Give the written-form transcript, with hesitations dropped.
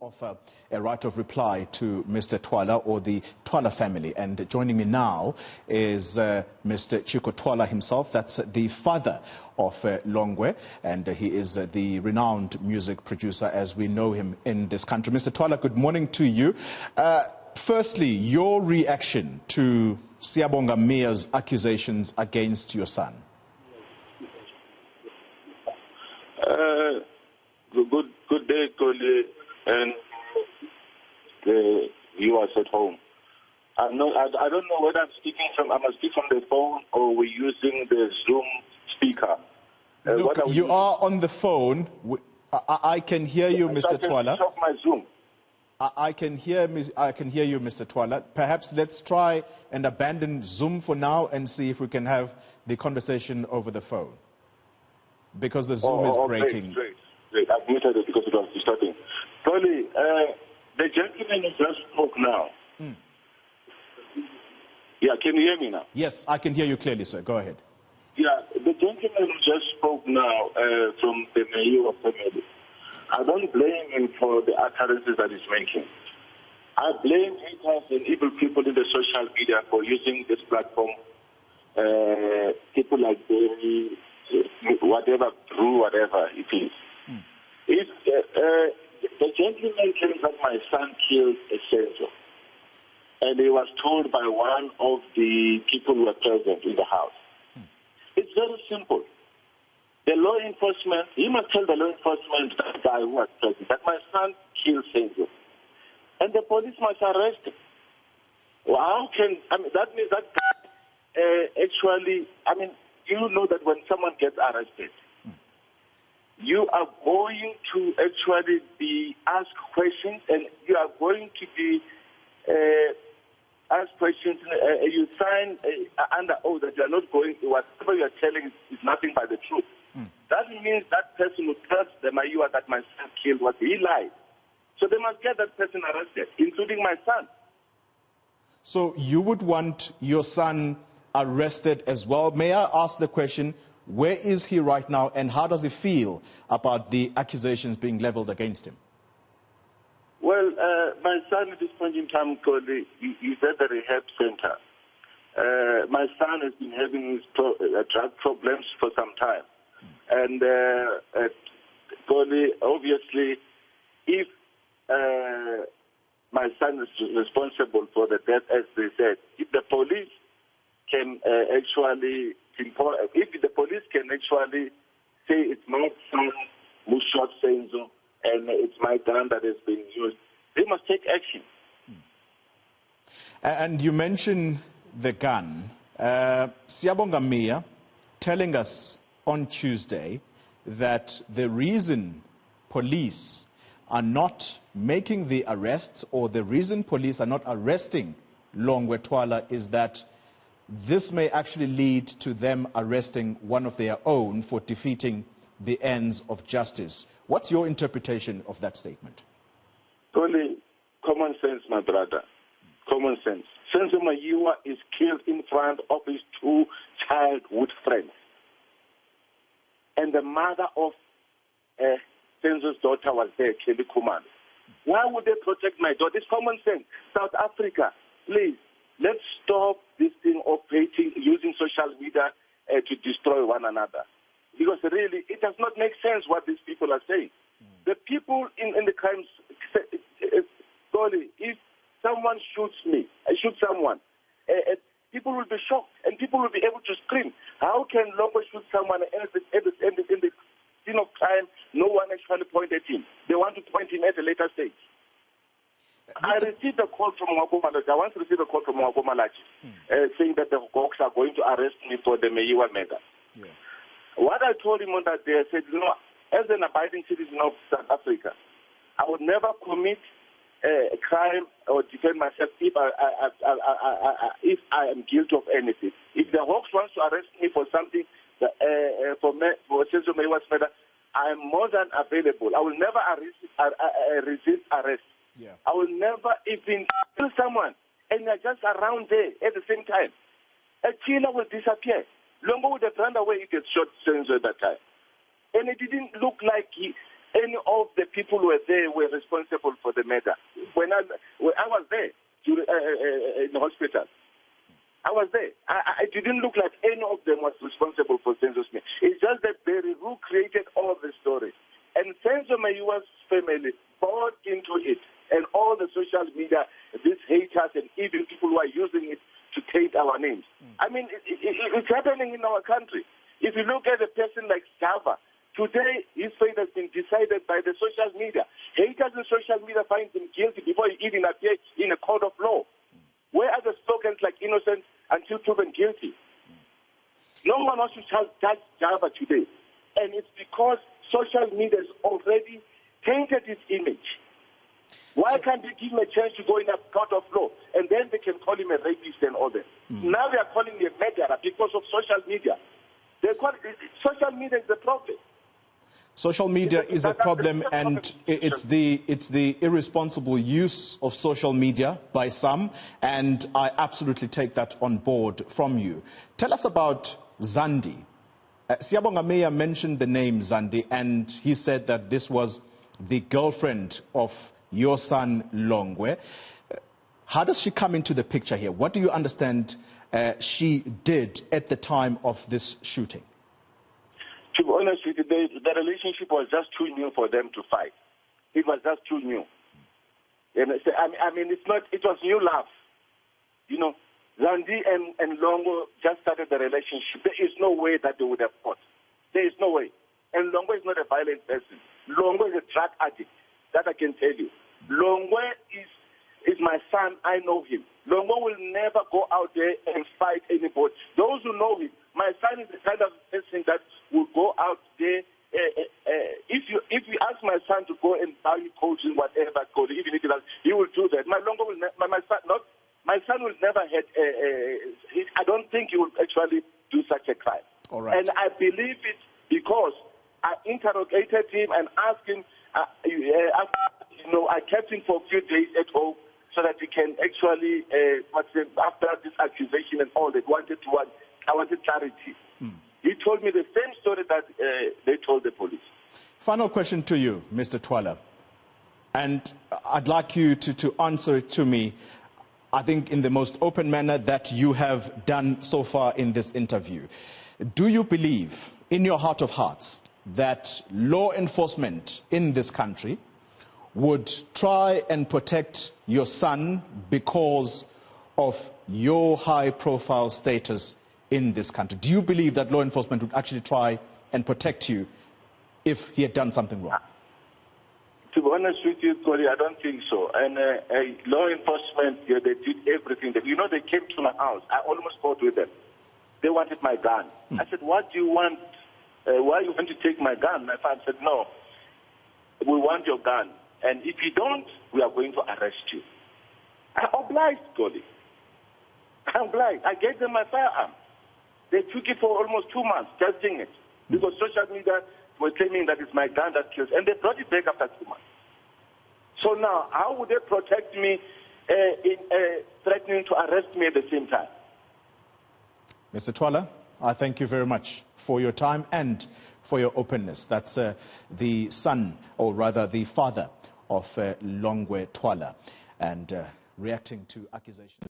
offer a right of reply to Mr. Twala or the Twala family. And joining me now is Mr. Chicco Twala himself. That's the father of Longwe, and he is the renowned music producer as we know him in this country. Mr. Twala, good morning to you. Firstly, your reaction to Siyabonga Mia's accusations against your son. Good day, Toli, and the viewers at home. I don't know whether I'm speaking from the phone or we're using the Zoom speaker. Look, you are on the phone. I can hear you, Mr. Twala. Stop my Zoom. I can hear you, Mr. Twala. Perhaps let's try and abandon Zoom for now and see if we can have the conversation over the phone, because the Zoom is breaking. Great. I've muted it because it was distorting. Tony, the gentleman who just spoke now. Yeah, can you hear me now? Yes, I can hear you clearly, sir. Go ahead. Yeah, the gentleman who just spoke now from the mayor of family, I don't blame him for the utterances that he's making. I blame haters and evil people in the social media for using this platform. People like Berry, whatever it is. If the gentleman claims that my son killed a sensor, and he was told by one of the people who were present in the house. It's very simple. The law enforcement, he must tell the law enforcement, that guy who was present, that my son killed sensor. And the police must arrest him. Well, that means that guy you know that when someone gets arrested, you are going to actually be asked questions, and you are going to be asked questions. You sign under oath that you are not going, whatever you are telling is nothing but the truth. That means that person who tells the Mayua that my son killed was he lied. So they must get that person arrested, including my son. So you would want your son arrested as well. May I ask the question, where is he right now, and how does he feel about the accusations being leveled against him? Well, my son at this point in time, he's at the rehab center. My son has been having drug problems for some time. And obviously, if my son is responsible for the death, as they said, if the police can say it's my son who shot Senzo and it's my gun that has been used, they must take action. And you mentioned the gun. Siyabonga Mia telling us on Tuesday that the reason police are not making the arrests, or the reason police are not arresting Longwe Twala, is that this may actually lead to them arresting one of their own for defeating the ends of justice. What's your interpretation of that statement? Only common sense, my brother. Common sense. Senzo Mayua is killed in front of his two childhood friends. And the mother of Senzo's daughter was there, Kelly Kuman. Why would they protect my daughter? It's common sense. South Africa, please, let's stop this thing of hating, using social media to destroy one another. Because really, it does not make sense what these people are saying. The people in the crimes, if someone shoots me, I shoot someone, people will be shocked and people will be able to scream. How can Longwe shoot someone and in the scene of crime, no one actually pointed at him? They want to point him at a later stage. I received a call from Mwagomalachi. I once received a call from Mwagomalachi saying that the Hawks are going to arrest me for the Meyiwa murder. Yeah. What I told him on that day, I said, as an abiding citizen of South Africa, I would never commit a crime or defend myself if I am guilty of anything. If the Hawks wants to arrest me for something, for Senzo Meyiwa's murder, I am more than available. I will never resist arrest. Yeah. I will never even kill someone and you're just around there at the same time. A killer will disappear. Longwe would have run away if he had shot Senzo at that time. And it didn't look like any of the people who were there were responsible for the didn't look like any of them was responsible for Senzo Smith. It's just that Barry who created all the stories. And Senzo Mayua's family bought into it. And all the social media, these haters and even people who are using it to taint our names. I mean, it's happening in our country. If you look at a person like Java, today his fate has been decided by the social media. Haters in social media find him guilty before he even appears in a court of law. Where are the slogans like innocent until proven guilty? No one wants to judge Java today. And it's because social media has already tainted his image. Why can't they give him a chance to go in a court of law and then they can call him a rapist and all that? Now they are calling him a murderer because of social media. Social media is the problem. Social media is a problem, and it's the irresponsible use of social media by some, and I absolutely take that on board from you. Tell us about Zandi. Siyabonga Meya mentioned the name Zandi, and he said that this was the girlfriend of your son Longwe. How does she come into the picture here? What do you understand she did at the time of this shooting? To be honest with you, the relationship was just too new for them to fight. It was just too new. And I mean, it was new love. You know, Zandi and Longo just started the relationship. There is no way that they would have fought. There is no way. And Longo is not a violent person. Longo is a drug addict. That I can tell you. Longo is my son. I know him. Longo will never go out there and fight anybody. Those who know him, my son is the kind of person that will go out there. If you ask my son to go and buy coaching, whatever, even if he will do that. My son will never had. I don't think he will actually do such a crime. All right. And I believe it because I interrogated him and asked him. I kept him for a few days at home so that he can actually, after this accusation and all that, I wanted clarity. He told me the same story that they told the police. Final question to you, Mr. Twala. And I'd like you to answer it to me, I think, in the most open manner that you have done so far in this interview. Do you believe, in your heart of hearts, that law enforcement in this country would try and protect your son because of your high-profile status in this country? Do you believe that law enforcement would actually try and protect you if he had done something wrong? To be honest with you, Corey, I don't think so. And law enforcement, they did everything. They came to my house. I almost fought with them. They wanted my gun. I said, what do you want? Why you want to take my gun? My father said, no, we want your gun. And if you don't, we are going to arrest you. I obliged, Goli. I obliged. I gave them my firearm. They took it for almost 2 months, testing it. Because social media were claiming that it's my gun that kills. And they brought it back after 2 months. So now, how would they protect me in threatening to arrest me at the same time? Mr. Twala, I thank you very much for your time and for your openness. That's the son, or rather the father of Longwe Twala, and reacting to accusations.